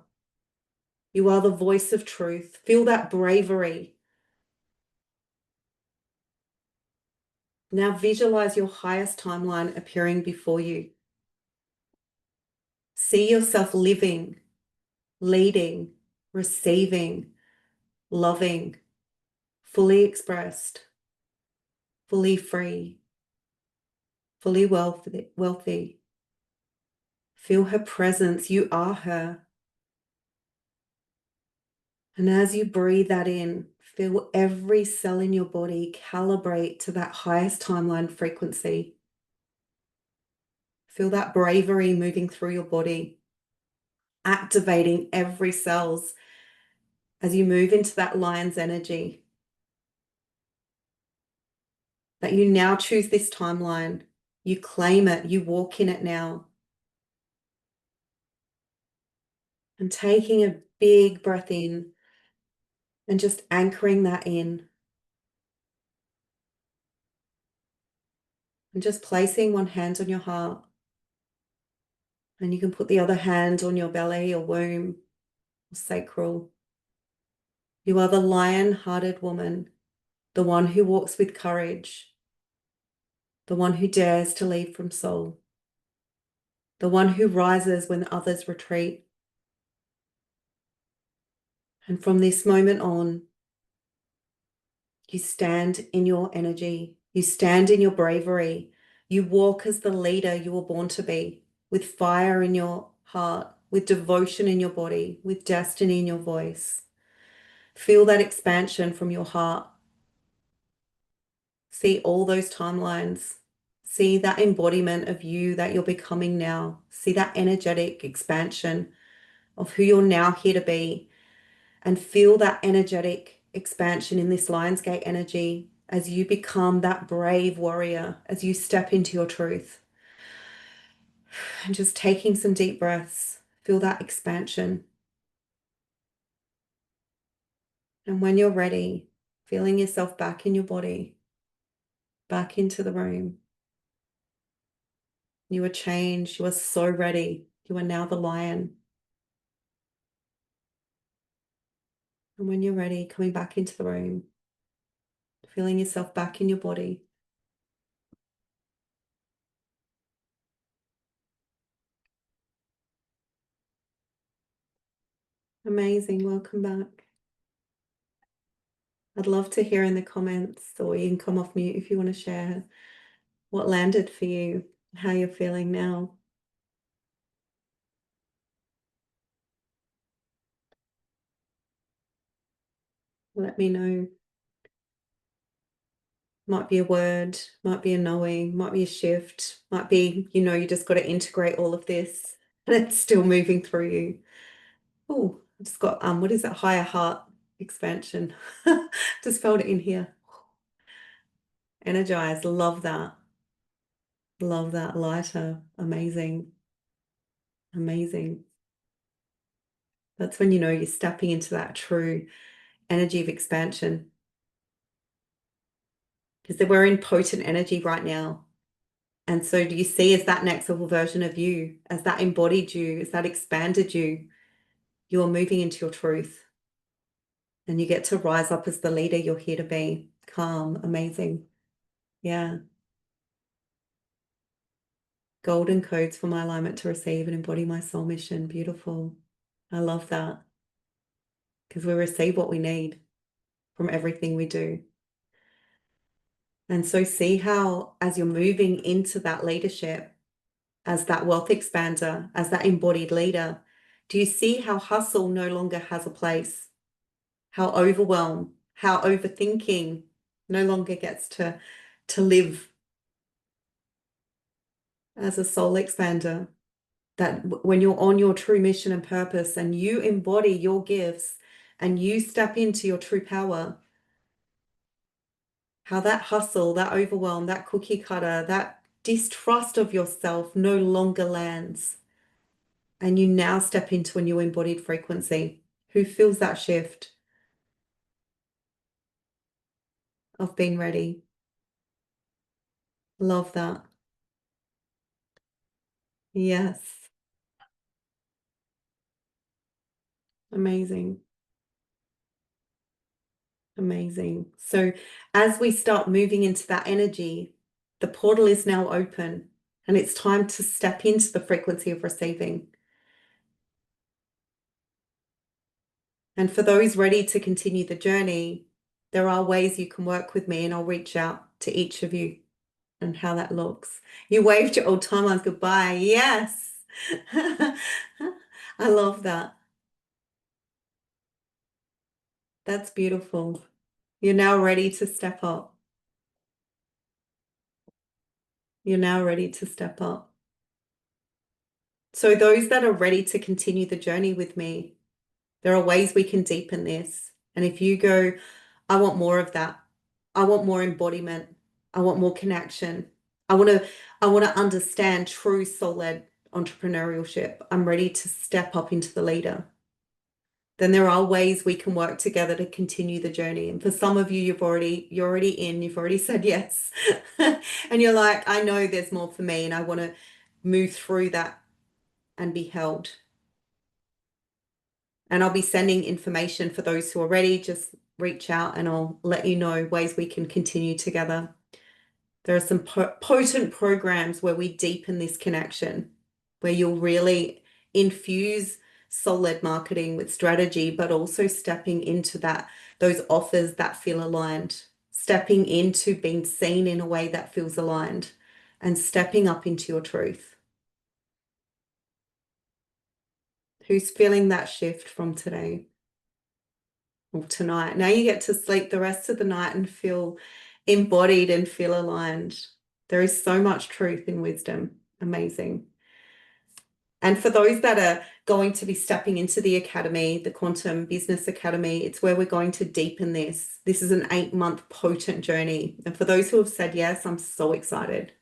You are the voice of truth. Feel that bravery. Now visualize your highest timeline appearing before you. See yourself living, leading, receiving, loving, fully expressed, fully free, fully wealthy. Feel her presence. You are her. And as you breathe that in, feel every cell in your body calibrate to that highest timeline frequency. Feel that bravery moving through your body, activating every cells as you move into that lion's energy. That you now choose this timeline, you claim it, you walk in it now. And taking a big breath in and just anchoring that in. And just placing one hand on your heart. And you can put the other hand on your belly or womb or sacral. You are the lion-hearted woman, the one who walks with courage, the one who dares to lead from soul, the one who rises when others retreat. And from this moment on, you stand in your energy, you stand in your bravery, you walk as the leader you were born to be, with fire in your heart, with devotion in your body, with destiny in your voice. Feel that expansion from your heart. See all those timelines. See that embodiment of you that you're becoming now. See that energetic expansion of who you're now here to be. And feel that energetic expansion in this Lionsgate energy as you become that brave warrior, as you step into your truth. And just taking some deep breaths, feel that expansion. And when you're ready, feeling yourself back in your body, back into the room. You are changed. You are so ready. You are now the lion. And when you're ready, coming back into the room, feeling yourself back in your body. Amazing. Welcome back. I'd love to hear in the comments, or you can come off mute if you want to share what landed for you, how you're feeling now. Let me know. Might be a word, might be a knowing, might be a shift, might be, you just got to integrate all of this and it's still moving through you. Oh, I just got, what is it? Higher heart expansion. Just felt it in here. Energized. Love that. Love that. Lighter. Amazing. Amazing. That's when you're stepping into that true energy of expansion. Because we're in potent energy right now. And so do you see as that next level version of you, as that embodied you, as that expanded you, you are moving into your truth. And you get to rise up as the leader you're here to be. Calm. Amazing. Yeah. Golden codes for my alignment to receive and embody my soul mission. Beautiful. I love that. Because we receive what we need from everything we do. And so see how, as you're moving into that leadership, as that wealth expander, as that embodied leader, do you see how hustle no longer has a place? How overwhelm, how overthinking no longer gets to live as a soul expander? That when you're on your true mission and purpose and you embody your gifts and you step into your true power, how that hustle, that overwhelm, that cookie cutter, that distrust of yourself no longer lands. And you now step into a new embodied frequency. Who feels that shift of being ready? Love that. Yes. Amazing. Amazing. So as we start moving into that energy, the portal is now open and it's time to step into the frequency of receiving. And for those ready to continue the journey, there are ways you can work with me and I'll reach out to each of you and how that looks. You waved your old timelines goodbye. Yes. I love that. That's beautiful. You're now ready to step up. You're now ready to step up. So those that are ready to continue the journey with me, there are ways we can deepen this. And if you go, I want more of that. I want more embodiment. I want more connection. I want to I want to understand true soul-led entrepreneurship. I'm ready to step up into the leader. Then there are ways we can work together to continue the journey. And for some of you, you're already in, you've already said yes. And you're like, I know there's more for me and I want to move through that and be held. And I'll be sending information for those who are ready. Just reach out and I'll let you know ways we can continue together. There are some potent programs where we deepen this connection, where you'll really infuse soul-led marketing with strategy, but also stepping into those offers that feel aligned, stepping into being seen in a way that feels aligned, and stepping up into your truth. Who's feeling that shift from today or tonight? Now you get to sleep the rest of the night and feel embodied and feel aligned. There is so much truth in wisdom. Amazing. And for those that are going to be stepping into the academy, the Quantum Business Academy, it's where we're going to deepen this. This is an 8-month potent journey. And for those who have said yes, I'm so excited.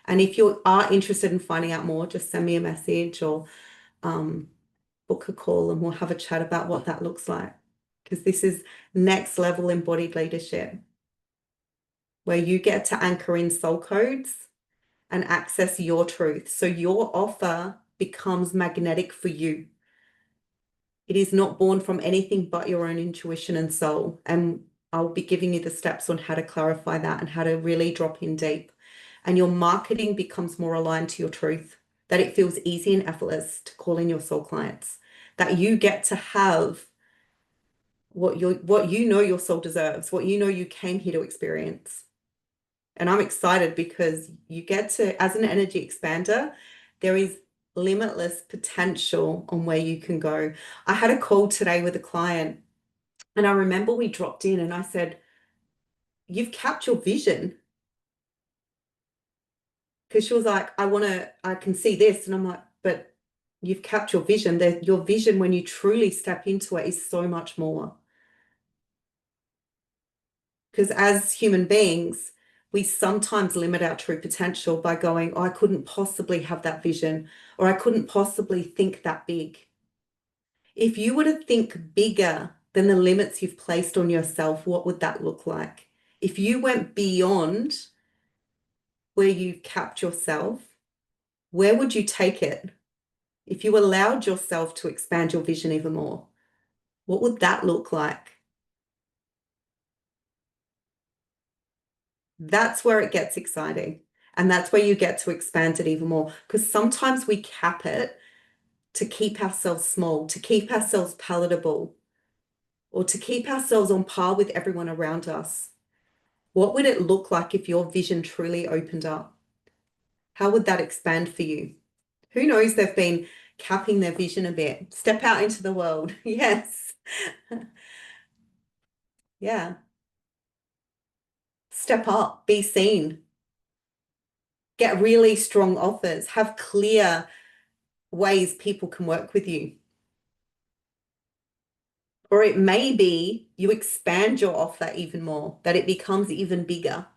And if you are interested in finding out more, just send me a message or book a call and we'll have a chat about what that looks like. Because this is next level embodied leadership, where you get to anchor in soul codes and access your truth. So your offer becomes magnetic for you. It is not born from anything but your own intuition and soul. And I'll be giving you the steps on how to clarify that and how to really drop in deep. And your marketing becomes more aligned to your truth, that it feels easy and effortless to call in your soul clients, that you get to have what you know your soul deserves, what you know you came here to experience. And I'm excited because you get to, as an energy expander, there is limitless potential on where you can go. I had a call today with a client, and I remember we dropped in and I said, you've capped your vision. Because she was like, I can see this. And I'm like, but you've capped your vision. Your vision, when you truly step into it, is so much more. Because as human beings, we sometimes limit our true potential by going, oh, I couldn't possibly have that vision, or I couldn't possibly think that big. If you were to think bigger than the limits you've placed on yourself, what would that look like? If you went beyond where you've capped yourself, where would you take it? If you allowed yourself to expand your vision even more, what would that look like? That's where it gets exciting. And that's where you get to expand it even more. Because sometimes we cap it to keep ourselves small, to keep ourselves palatable, or to keep ourselves on par with everyone around us. What would it look like if your vision truly opened up? How would that expand for you? Who knows, they've been capping their vision a bit. Step out into the world. Yes. Yeah. Step up, be seen, get really strong offers, have clear ways people can work with you. Or it may be you expand your offer even more, that it becomes even bigger.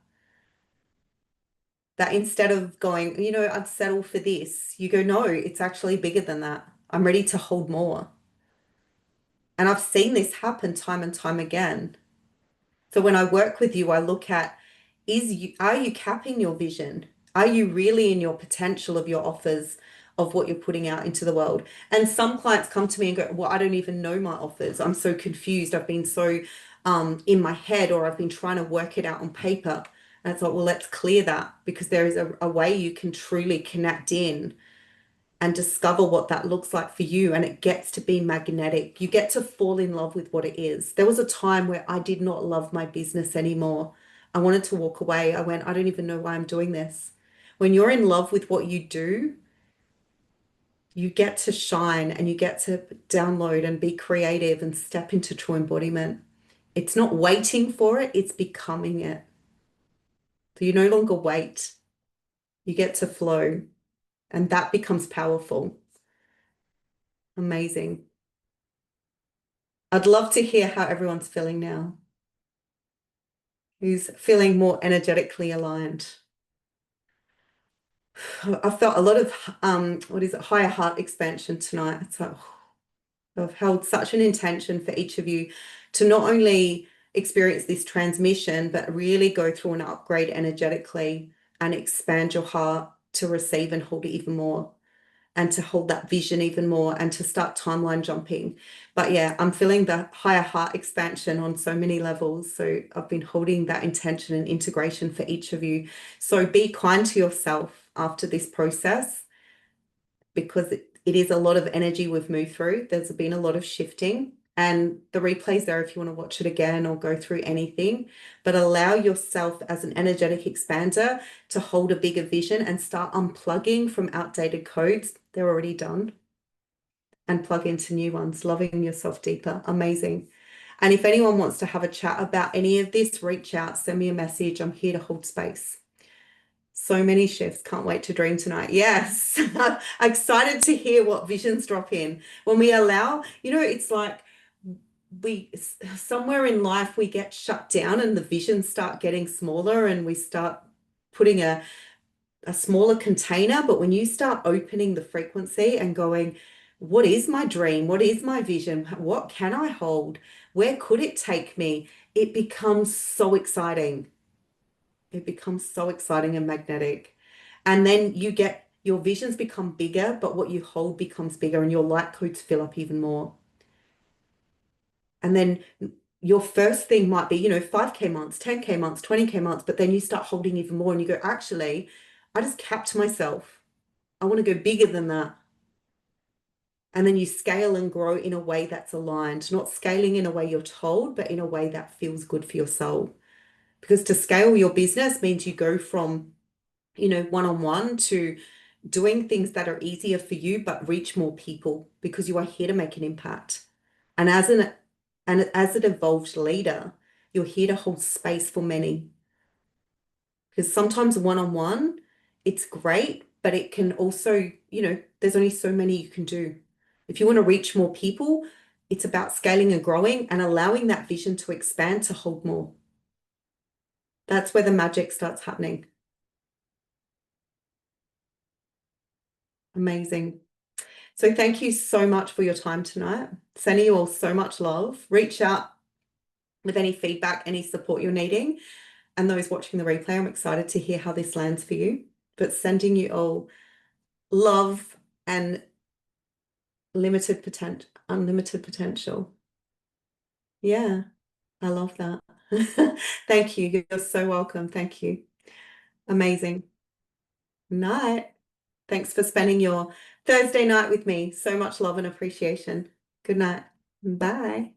That instead of going, I'd settle for this, you go, no, it's actually bigger than that. I'm ready to hold more. And I've seen this happen time and time again. So when I work with you, I look at, are you capping your vision? Are you really in your potential of your offers, of what you're putting out into the world? And some clients come to me and go, well, I don't even know my offers. I'm so confused. I've been so in my head, or I've been trying to work it out on paper. And I thought, well, let's clear that, because there is a way you can truly connect in and discover what that looks like for you. And it gets to be magnetic. You get to fall in love with what it is. There was a time where I did not love my business anymore. I wanted to walk away. I went, I don't even know why I'm doing this. When you're in love with what you do, you get to shine and you get to download and be creative and step into true embodiment. It's not waiting for it, it's becoming it. So you no longer wait, you get to flow, and that becomes powerful. Amazing. I'd love to hear how everyone's feeling now. Who's feeling more energetically aligned? I felt a lot of what is it, higher heart expansion tonight. It's like I've held such an intention for each of you to not only experience this transmission, but really go through an upgrade energetically and expand your heart to receive and hold it even more, and to hold that vision even more, and to start timeline jumping. But yeah, I'm feeling the higher heart expansion on so many levels. So I've been holding that intention and integration for each of you. So be kind to yourself after this process, because it is a lot of energy we've moved through. There's been a lot of shifting, and the replay's there if you want to watch it again or go through anything. But allow yourself as an energetic expander to hold a bigger vision and start unplugging from outdated codes. They're already done. And plug into new ones, loving yourself deeper. Amazing. And if anyone wants to have a chat about any of this, reach out, send me a message. I'm here to hold space. So many shifts. Can't wait to dream tonight. Yes. Excited to hear what visions drop in. When we allow, it's like we somewhere in life we get shut down and the visions start getting smaller and we start putting a smaller container. But when you start opening the frequency and going, what is my dream? What is my vision? What can I hold? Where could it take me? It becomes so exciting. It becomes so exciting and magnetic. And then your visions become bigger, but what you hold becomes bigger and your light codes fill up even more. And then your first thing might be, 5K months, 10K months, 20K months, but then you start holding even more and you go, actually, I just capped myself. I want to go bigger than that. And then you scale and grow in a way that's aligned, not scaling in a way you're told, but in a way that feels good for your soul. Because to scale your business means you go from, one-on-one to doing things that are easier for you, but reach more people because you are here to make an impact. And as an evolved leader, you're here to hold space for many. Because sometimes one-on-one, it's great, but it can also, there's only so many you can do. If you want to reach more people, it's about scaling and growing and allowing that vision to expand to hold more. That's where the magic starts happening. Amazing. So thank you so much for your time tonight. Sending you all so much love. Reach out with any feedback, any support you're needing. And those watching the replay, I'm excited to hear how this lands for you. But sending you all love and unlimited potential. Yeah, I love that. Thank you. You're so welcome. Thank you. Amazing. Night. Thanks for spending your Thursday night with me. So much love and appreciation. Good night. Bye.